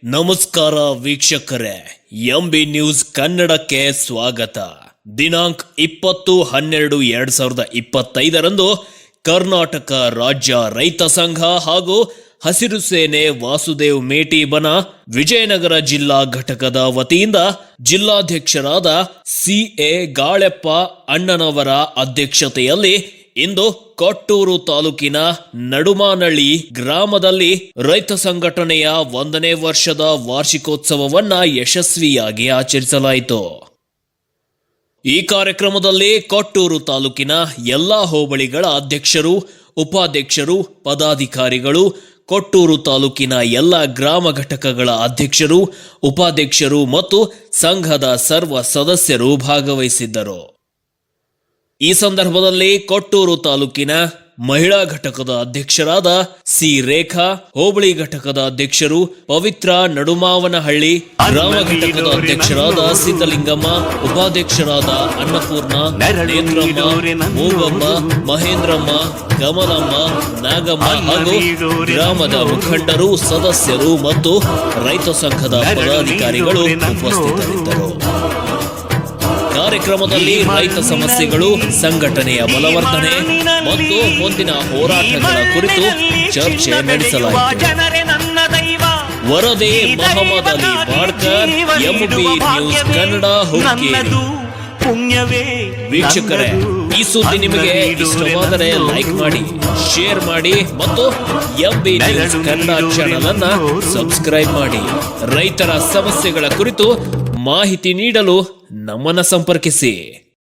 ನಮಸ್ಕಾರ ವೀಕ್ಷಕರೇ, MB news ಕನ್ನಡಕ್ಕೆ ಸ್ವಾಗತ. ದಿನಾಂಕ 20-12-2025 ಕರ್ನಾಟಕ ರಾಜ್ಯ ರೈತ ಸಂಘ ಹಾಗೂ ಹಸಿರು ಸೇನೆ ವಾಸುದೇವ್ ಮೇಟಿ ಬನ ವಿಜಯನಗರ ಜಿಲ್ಲಾ ಘಟಕದ ವತಿಯಿಂದ ಜಿಲ್ಲಾಧ್ಯಕ್ಷರಾದ CA ಗಾಳೆಪ್ಪ ಅಣ್ಣನವರ ಅಧ್ಯಕ್ಷತೆಯಲ್ಲಿ ಇಂದು ಕೊಟ್ಟೂರು ತಾಲೂಕಿನ ನಡುಮಾನಳ್ಳಿ ಗ್ರಾಮದಲ್ಲಿ ರೈತ ಸಂಘಟನೆಯ 1ನೇ ವರ್ಷದ ವಾರ್ಷಿಕೋತ್ಸವವನ್ನ ಯಶಸ್ವಿಯಾಗಿ ಆಚರಿಸಲಾಯಿತು. ಈ ಕಾರ್ಯಕ್ರಮದಲ್ಲಿ ಕೊಟ್ಟೂರು ತಾಲೂಕಿನ ಎಲ್ಲಾ ಹೋಬಳಿಗಳ ಅಧ್ಯಕ್ಷರು, ಉಪಾಧ್ಯಕ್ಷರು, ಪದಾಧಿಕಾರಿಗಳು, ಕೊಟ್ಟೂರು ತಾಲೂಕಿನ ಎಲ್ಲ ಗ್ರಾಮ ಘಟಕಗಳ ಅಧ್ಯಕ್ಷರು, ಉಪಾಧ್ಯಕ್ಷರು ಮತ್ತು ಸಂಘದ ಸರ್ವ ಸದಸ್ಯರು ಭಾಗವಹಿಸಿದ್ದರು. ಈ ಸಂದರ್ಭದಲ್ಲಿ ಕೊಟ್ಟೂರು ತಾಲೂಕಿನ ಮಹಿಳಾ ಘಟಕದ ಅಧ್ಯಕ್ಷರಾದ ಸಿ ರೇಖಾ, ಹೋಬಳಿ ಘಟಕದ ಅಧ್ಯಕ್ಷರು ಪವಿತ್ರ ನಡುಮಾವನಹಳ್ಳಿ, ಗ್ರಾಮ ಘಟಕದ ಅಧ್ಯಕ್ಷರಾದ ಸಿದ್ದಲಿಂಗಮ್ಮ, ಉಪಾಧ್ಯಕ್ಷರಾದ ಅನ್ನಪೂರ್ಣ, ನೇತ್ರಮ್ಮ, ಮೂಗಮ್ಮ, ಮಹೇಂದ್ರಮ್ಮ, ಕಮಲಮ್ಮ, ನಾಗಮ್ಮ ಹಾಗೂ ಗ್ರಾಮದ ಮುಖಂಡರು, ಸದಸ್ಯರು ಮತ್ತು ರೈತ ಸಂಘದ ಪದಾಧಿಕಾರಿಗಳು ಉಪಸ್ಥಿತರಿದ್ದರು. ಕಾರ್ಯಕ್ರಮದಲ್ಲಿ ರೈತ ಸಮಸ್ಯೆಗಳು, ಸಂಘಟನೆಯ ಬಲವರ್ಧನೆ ಮತ್ತು ಮುಂದಿನ ಹೋರಾಟಗಳ ಕುರಿತು ಚರ್ಚೆ ನಡೆಸಲಾಯಿತು. ವರದಿ ಮೊಹಮ್ಮದ್ ಅಲಿ ಬಾಡ್ಕರ್, ಎಂಬಿ ನ್ಯೂಸ್ ಕನ್ನಡ, ಹುಕ್ಕೇರಿ. ವೀಕ್ಷಕರೇ, ಈ ಸುದ್ದಿ ನಿಮಗೆ ಇಷ್ಟವಾದರೆ ಲೈಕ್ ಮಾಡಿ, ಶೇರ್ ಮಾಡಿ ಮತ್ತು ಎಂಬಿ ನ್ಯೂಸ್ ಕನ್ನಡ ಚಾನೆಲ್ ಅನ್ನ ಸಬ್ಸ್ಕ್ರೈಬ್ ಮಾಡಿ. ರೈತರ ಸಮಸ್ಯೆಗಳ ಕುರಿತು ಮಾಹಿತಿ ನೀಡಲು ನಮ್ಮನ್ನು ಸಂಪರ್ಕಿಸಿ.